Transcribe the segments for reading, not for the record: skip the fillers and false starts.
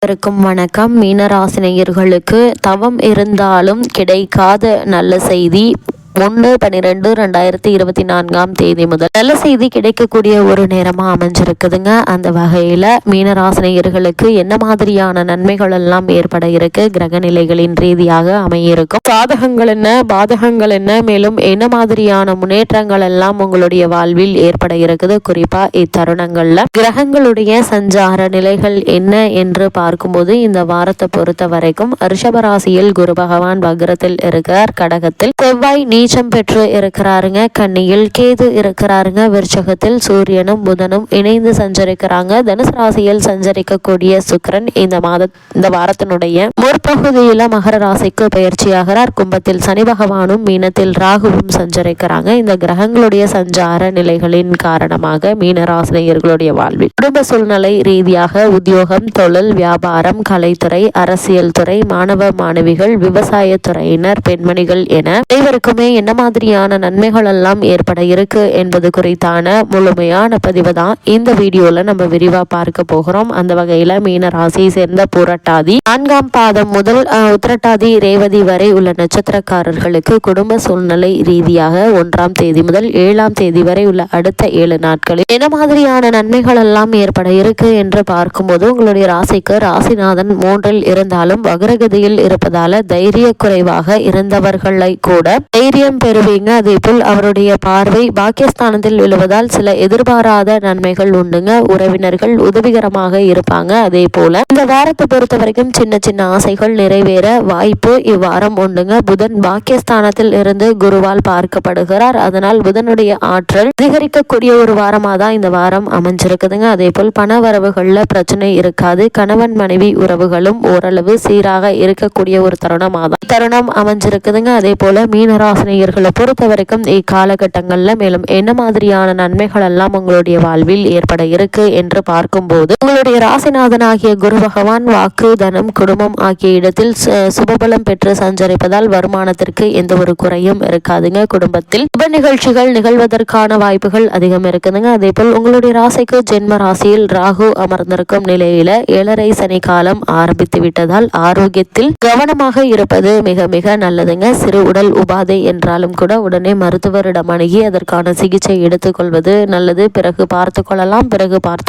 அனைவருக்கும் வணக்கம். மீனராசினியர்களுக்கு தவம் இருந்தாலும் கிடைக்காத நல்ல செய்தி 1/12/2024 முதல் நல்ல செய்தி கிடைக்கக்கூடிய ஒரு நேரமா அமைஞ்சிருக்குதுங்க. அந்த வகையில மீனராசினியர்களுக்கு என்ன மாதிரியான நன்மைகள் எல்லாம் ஏற்பட இருக்கு, கிரக நிலைகளின் ரீதியாக அமையிருக்கும், சாதகங்கள் என்ன பாதகங்கள் என்ன, மேலும் என்ன மாதிரியான முன்னேற்றங்கள் எல்லாம் உங்களுடைய வாழ்வில் ஏற்பட இருக்குது, குறிப்பா இத்தருணங்கள்ல கிரகங்களுடைய சஞ்சார நிலைகள் என்ன என்று பார்க்கும்போது இந்த வாரத்தை பொறுத்த வரைக்கும் ரிஷபராசியில் குரு பகவான் வக்ரத்தில் இருக்கிறார். கடகத்தில் செவ்வாய் நீச்சம் பெற்று இருக்கிறாருங்க. கன்னியில் கேது இருக்கிறாருங்க. விருச்சகத்தில் சூரியனும் புதனும் இணைந்து சஞ்சரிக்கிறாங்க. தனுசு ராசியில் சஞ்சரிக்கக்கூடிய சுக்கிரன் இந்த வாரத்தினுடைய முற்பகுதியில மகர ராசிக்கு பயிற்சியாகிறார். கும்பத்தில் சனி பகவானும் மீனத்தில் ராகுவும் சஞ்சரிக்கிறாங்க. இந்த கிரகங்களுடைய சஞ்சார நிலைகளின் காரணமாக மீனராசினியர்களுடைய வாழ்வில் குடும்ப சூழ்நிலை ரீதியாக உத்தியோகம், தொழில், வியாபாரம், கலைத்துறை, அரசியல் துறை, மாணவ மாணவிகள், விவசாய துறையினர், பெண்மணிகள் என அனைவருக்குமே என்ன மாதிரியான நன்மைகள் எல்லாம் ஏற்பட இருக்கு என்பது குறித்தான முழுமையான பதிவு தான் இந்த வீடியோல நம்ம விரிவா பார்க்க போகிறோம். அந்த வகையில மீன ராசியை சேர்ந்த புரட்டாதி 4ஆம் பாதம் முதல் உத்திரட்டாதி ரேவதி வரை உள்ள நட்சத்திரக்காரர்களுக்கு குடும்ப சூழ்நிலை ரீதியாக 1ஆம் தேதி முதல் 7ஆம் தேதி வரை உள்ள அடுத்த 7 நாட்களில் என்ன மாதிரியான நன்மைகள் எல்லாம் ஏற்பட இருக்கு என்று பார்க்கும்போது உங்களுடைய ராசிக்கு ராசிநாதன் 3இல் இருந்தாலும் வக்ரகதியில் இருப்பதால தைரிய குறைவாக இருந்தவர்களை கூட தைரியம் பெறுவீங்க. அதே போல் அவருடைய பார்வை பாக்கியஸ்தானத்தில் விழுவதால் சில எதிர்பாராத நன்மைகள் உண்டுங்க. உறவினர்கள் உதவிகரமாக இருப்பாங்க. அதே போல இந்த வாரத்தை பொறுத்த வரைக்கும் சின்ன சின்ன ஆசைகள் நிறைவேற வாய்ப்பு இவ்வாரம் உண்டுங்க. புதன் பாக்கியஸ்தானத்தில் இருந்து குருவால் பார்க்கப்படுகிறார். அதனால் புதனுடைய ஆற்றல் அதிகரிக்கக்கூடிய ஒரு வாரமாக தான் இந்த வாரம் அமைஞ்சிருக்குதுங்க. அதே போல் பண வரவுகள்ல பிரச்சனை இருக்காது. கணவன் மனைவி உறவுகளும் ஓரளவு சீராக இருக்கக்கூடிய ஒரு தருணம் அமைஞ்சிருக்குதுங்க. அதே போல மீனராசினியர்களை பொறுத்த வரைக்கும் இக்காலகட்டங்கள்ல மேலும் என்ன மாதிரியான நன்மைகள் எல்லாம் உங்களுடைய வாழ்வில் ஏற்பட இருக்கு என்று பார்க்கும்போது உங்களுடைய ராசிநாதனாகிய குரு பகவான் வாக்கு, தனம், குடும்பம் ஆகிய இடத்தில் சுபபலம் பெற்று சஞ்சரிப்பதால் வருமானத்திற்கு எந்த ஒரு குறையும் இருக்காதுங்க. குடும்பத்தில் சுப நிகழ்ச்சிகள் நிகழ்வதற்கான வாய்ப்புகள் அதிகம் இருக்குதுங்க. அதே போல் உங்களுடைய ராசிக்கு ஜென்ம ராசியில் ராகு அமர்ந்திருக்கும் நிலையில 7.5 சனி காலம் ஆரம்பித்து விட்டதால் ஆரோக்கியத்தில் கவனமாக இருப்பது மிக மிக நல்லதுங்க. சிறு உடல் உபாதை என்றாலும் கூட உடனே மருத்துவரிடம் அணுகி அதற்கான சிகிச்சை எடுத்துக்கொள்வது நல்லது. பிறகு பார்த்து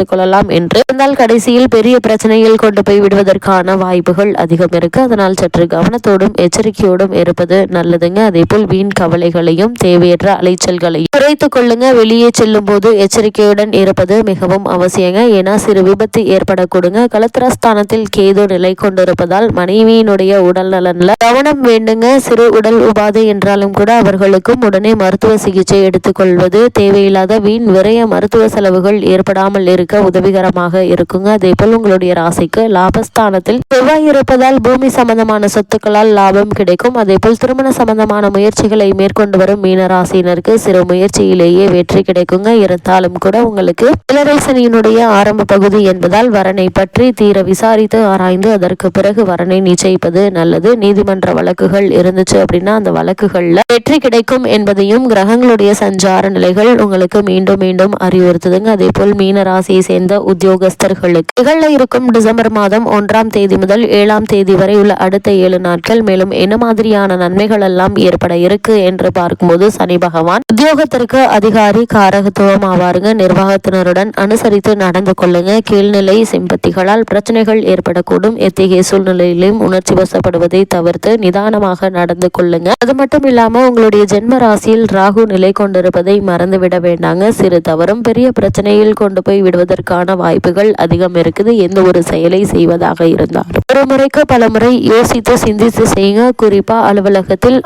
கொள்ளலாம் என்று இருந்தால் கடைசியில் பெரிய பிரச்சனையில் கொண்டு போய் விடுவதற்கான வாய்ப்புகள் அதிகம் இருக்கு. அதனால் சற்று கவனத்தோடும் எச்சரிக்கையோடும் இருப்பது நல்லதுங்க. அதே போல் வீண் கவலைகளையும் தேவையற்ற அலைச்சல்களையும் குறைத்துக் கொள்ளுங்க. வெளியே செல்லும் போது எச்சரிக்கையுடன் இருப்பது மிகவும் அவசியங்க. ஏன்னா சிறு விபத்து ஏற்படக்கூடுங்க. கலத்திரஸ்தானத்தில் கேது நிலை கொண்டிருப்பதால் மனைவியினுடைய உடல் நலன்ல கவனம் வேண்டுங்க. சிறு உடல் உபாதை என்றாலும் கூட அவர்களுக்கும் உடனே மருத்துவ சிகிச்சை எடுத்துக்கொள்வது தேவையில்லாத வீண் விரைய மருத்துவ செலவுகள் ஏற்படாமல் இருக்க உதவிகரமாக இருக்குங்க. அதே போல் உங்களுடைய ராசிக்கு லாபஸ்தானத்தில் செவ்வாய் இருப்பதால் பூமி சம்பந்தமான சொத்துக்களால் லாபம் கிடைக்கும். அதே போல் திருமண சம்பந்தமான முயற்சிகளை மேற்கொண்டு வரும் மீனராசினருக்கு சிறு முயற்சியிலேயே வெற்றி கிடைக்குங்க. இருந்தாலும் கூட உங்களுக்கு ஏழரை சனியினுடைய ஆரம்ப பகுதி என்பதால் வரனை பற்றி தீர விசாரித்து ஆராய்ந்து அதற்கு பிறகு வரனை நிச்சயிப்பது நல்லது. நீதிமன்ற வழக்குகள் இருந்துச்சு அப்படின்னா அந்த வழக்குகள்ல வெற்றி கிடைக்கும் என்பதையும் கிரகங்களுடைய சஞ்சார நிலைகள் உங்களுக்கு மீண்டும் மீண்டும் அறிவுறுத்துதுங்க. அதே போல் மீன ராசியை சேர்ந்த உத்தியோகஸ்தர்களுக்கு நிகழ இருக்கும் டிசம்பர் மாதம் 1ஆம் தேதி முதல் 7ஆம் தேதி வரை உள்ள அடுத்த 7 நாட்கள் மேலும் என்ன மாதிரியான நன்மைகள் எல்லாம் ஏற்பட இருக்கு என்று பார்க்கும்போது சனி பகவான் உத்தியோகத்திற்கு அதிகாரி காரகத்துவம் ஆவாருங்க. நிர்வாகத்தினருடன் அனுசரித்து நடந்து கொள்ளுங்க. கீழ்நிலை சிம்பத்திகளால் பிரச்சனைகள் ஏற்படக்கூடும். எத்தகைய சூழ்நிலையிலும் உணர்ச்சி வசப்படுவதை தவிர்த்து நிதானமாக நடந்து கொள்ளுங்க. அது மட்டும் இல்லாம உங்களுடைய ஜென்ம ராசியில் ராகு நிலை கொண்டிருப்பதை மறந்துவிட வேண்டாங்க. சிறு தவறும் பெரிய பிரச்சனையில் கொண்டு போய் விடுவதற்கான வாய்ப்புகள் அதிகம் இருக்குது. எந்த ஒரு செயலை செய்வதாக இருந்தாலும் ஒரு முறைக்கு பல முறை யோசித்து சிந்தித்து செய்யுங்க. குறிப்பா அலுவலகத்தில்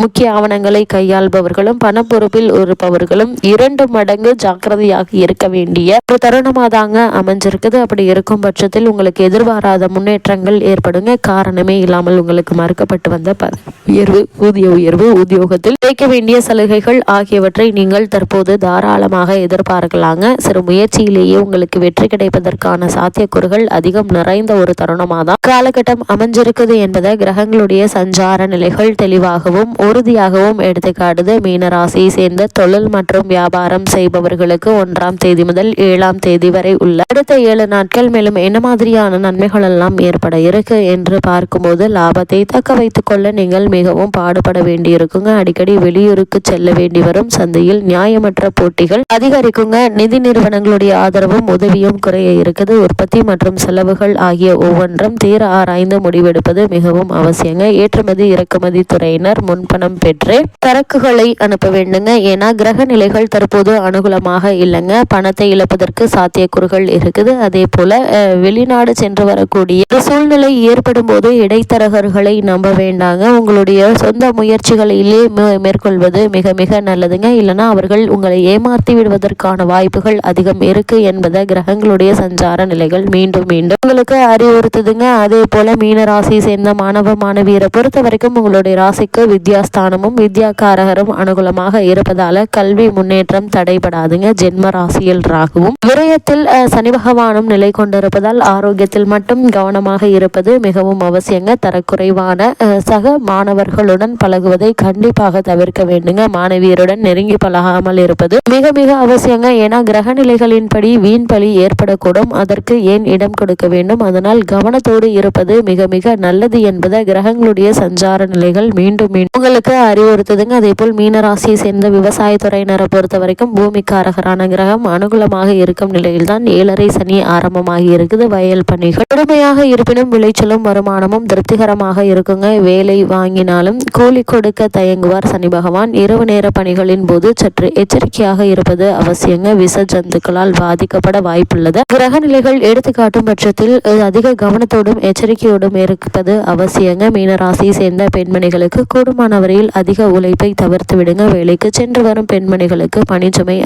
முக்கிய ஆவணங்களை கையாள்பவர்களும் பண பொறுப்பில் இருப்பவர்களும் 2 மடங்கு ஜாக்கிரதையாக இருக்க வேண்டிய ஒரு தருணமாக தாங்க அமைஞ்சிருக்குது. அப்படி இருக்கும் பட்சத்தில் உங்களுக்கு எதிர்பாராத முன்னேற்றங்கள் ஏற்படுங்க. காரணமே இல்லாமல் உங்களுக்கு மறுக்கப்பட்டு வந்த ஊதிய உயர்வு, உத்தியோகத்தில் கிடைக்க வேண்டிய சலுகைகள் ஆகியவற்றை நீங்கள் தற்போது தாராளமாக எதிர்பார்க்கலாங்க. சிறு முயற்சியிலேயே உங்களுக்கு வெற்றி கிடைப்பதற்கான சாத்தியக்கூறுகள் அதிகம் நிறைந்த ஒரு தருணமாக தான் காலகட்டம் அமைஞ்சிருக்குது என்பதை கிரகங்களுடைய சஞ்சார நிலைகள் தெளிவாகவும் உறுதியாகவும் எடுத்துக்காட்டுது. மீனராசியை சேர்ந்த தொழில் மற்றும் வியாபாரம் செய்பவர்களுக்கு 1ஆம் தேதி முதல் 7ஆம் தேதி வரை உள்ள அடுத்த 7 நாட்கள் மேலும் என்ன மாதிரியான நன்மைகள் எல்லாம் ஏற்பட இருக்கு என்று பார்க்கும்போது, லாபத்தை தக்க வைத்துக் கொள்ள நீங்கள் மிகவும் பாடுபட வேண்டியிருக்குங்க. அடிக்கடி வெளியூருக்கு செல்ல வேண்டி வரும். சந்தையில் நியாயமற்ற போட்டிகள் அதிகரிக்குங்க. நிதி நிறுவனங்களுடைய ஆதரவும் உதவியும் குறைய இருக்குது. உற்பத்தி மற்றும் செலவுகள் ஆகிய ஒவ்வொன்றும் தீர ஆராய்ந்து முடிவெடுப்பது மிகவும் அவசியங்க. ஏற்றுமதி இறக்குமதி துறையினர் முன்பணம் பெற்று சரக்குகளை அனுப்ப வேண்டுங்க. ஏன்னா கிரக நிலைகள் தற்போது அனுகூலமாக இல்லைங்க. பணத்தை இழப்பதற்கு சாத்தியக்கூறுகள் இருக்குது. அதே போல வெளிநாடு சென்று வரக்கூடிய சூழ்நிலை ஏற்படும் போது இடைத்தரகர்களை நம்ப வேண்டாங்க. உங்களுடைய சொந்த முயற்சிகளிலே மேற்கொள்வது மிக மிக நல்லதுங்க. இல்லைன்னா அவர்கள் உங்களை ஏமாற்றி விடுவதற்கான வாய்ப்புகள் அதிகம் இருக்கு என்பதை கிரகங்களுடைய சஞ்சார நிலைகள் மீண்டும் மீண்டும் உங்களுக்கு அறிவுறுத்துதுங்க. அதே போல மீன ராசி சேர்ந்த மாணவ மாணவியரை பொறுத்த வரைக்கும் உங்களுடைய ராசிக்கு வித்யாஸ்தானமும் வித்யாகாரகரும் அனுகூலமாக இருப்பதால கல்வி முன்னேற்றம் தடைபடாதுங்க. ஜென்ம ராசியில் ராகுவும் விரயத்தில் சனி பகவானும் நிலை கொண்டிருப்பதால் ஆரோக்கியத்தில் மட்டும் கவனமாக இருப்பது மிகவும் அவசியங்க. தரக்குறைவான சக மாணவர்களுடன் பழகுவதை கண்டிப்பாக தவிர்க்க வேண்டுங்க. மாணவியருடன் நெருங்கி பழகாமல் இருப்பது மிக மிக அவசியங்க. ஏன்னா கிரக நிலைகளின்படி வீண் பலி ஏற்படக்கூடும். அதற்கு ஏன் இடம் கொடுக்க வேண்டும்? அதனால் கவனத்தோடு இருப்பது மிக மிக நல்லது என்பதை கிரகங்களுடைய சஞ்சார நிலைகள் மீண்டும் மீண்டும் உங்களுக்கு அறிவுறுத்துதுங்க. அதே போல் மீனராசியை சேர்ந்த விவசாயத்துறையினரை பொறுத்த வரைக்கும் பூமிக்காரகரான கிரகம் அனுகூலமாக இருக்கும் நிலையில்தான் 7.5 சனி ஆரம்பமாகி இருக்குது. வயல் பணிகள் கடுமையாக இருப்பினும் விளைச்சலும் வருமானமும் திருப்திகரமாக இருக்குங்க. வேலை வாங்கினாலும் கூலி கொடுக்க தயங்குவார் சனி பகவான். இரவு நேர பணிகளின் போது சற்று எச்சரிக்கையாக இருப்பது அவசியங்க. விஷ ஜந்துக்களால் பாதிக்கப்பட வாய்ப்புள்ளது. கிரக நிலைகள் எடுத்துக்காட்டும் பட்சத்தில் அதிக கவனத்தோடும் எச்சரிக்கையோடும் இருப்பது அவசியங்க. மீனராசியை சேர்ந்த பெண்மணிகளுக்கு கூடுமான வரையில் அதிக உழைப்பை தவிர்த்து விடுங்க. வேலைக்கு சென்று வரும் பெண்மணிகளுக்கு பணிச்சுமை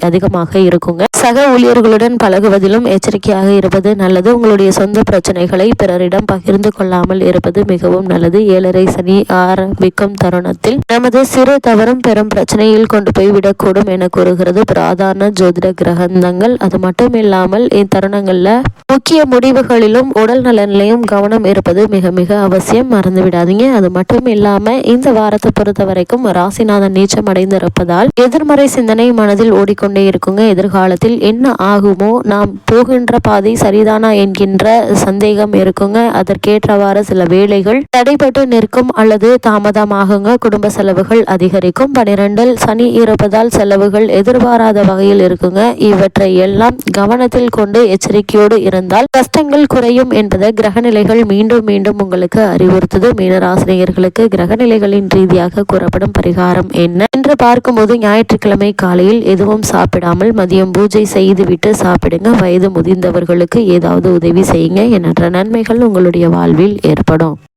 அதிகமாக இருக்குங்க. சக ஊழியர்களுடன் பழகுவதிலும் எச்சரிக்கையாக இருப்பது நல்லது. உங்களுடைய சொந்த பிரச்சனைகளை பிறரிடம் பகிர்ந்து கொள்ளாமல் இருப்பது மிகவும் நல்லது. 7.5 சனி ஆரம்பிக்கும் தருணத்தில் நமது சிறு தவறும் பெரும் பிரச்சனையில் கொண்டு போய் விடக்கூடும் என கூறுகிறது பிராதான ஜோதிட கிரகந்தங்கள். அது மட்டும் இல்லாமல் இத்தருணங்கள்ல முக்கிய முடிவுகளிலும் உடல் நலனிலையும் கவனம் இருப்பது மிக மிக அவசியம். மறந்து விடாதீங்க. அது மட்டும் இல்லாம இந்த வாரத்தை பொறுத்த வரைக்கும் ராசிநாதன் நீச்சம் அடைந்து இருப்பதால் எதிர்மறை சிந்தனை மனதில் ஓடிக்கொண்டே இருக்குங்க. எதிர்காலத்தில் என்ன ஆகுமோ, நாம் போகின்ற பாதை சரிதானா என்கின்ற சந்தேகம் இருக்குங்க. அதற்கேற்றவாறு சில வேலைகள் தடைபட்டு நிற்கும் அல்லது தாமதமாகுங்க. குடும்ப செலவுகள் அதிகரிக்கும். 12 சனி இருப்பதால் செலவுகள் எதிர்பாராத வகையில் இருக்குங்க. இவற்றை எல்லாம் கவனத்தில் கொண்டு எச்சரிக்கையோடு இருந்தால் கஷ்டங்கள் குறையும் என்பதை கிரகநிலைகள் மீண்டும் மீண்டும் உங்களுக்கு அறிவுறுத்துது. மீனராசினியர்களுக்கு கிரகநிலைகளின் ரீதியாக கூறப்படும் பரிகாரம் என்ன என்று பார்க்கும்போது, ஞாயிற்றுக்கிழமை காலையில் எதுவும் சாப்பிடாமல் மதியம் பூஜை செய்துவிட்டு சாப்பிடுங்க. வயது முதிர்ந்தவர்களுக்கு ஏதாவது உதவி செய்யுங்க. எண்ணற்ற நன்மைகள் உங்களுடைய வாழ்வில் ஏற்படும்.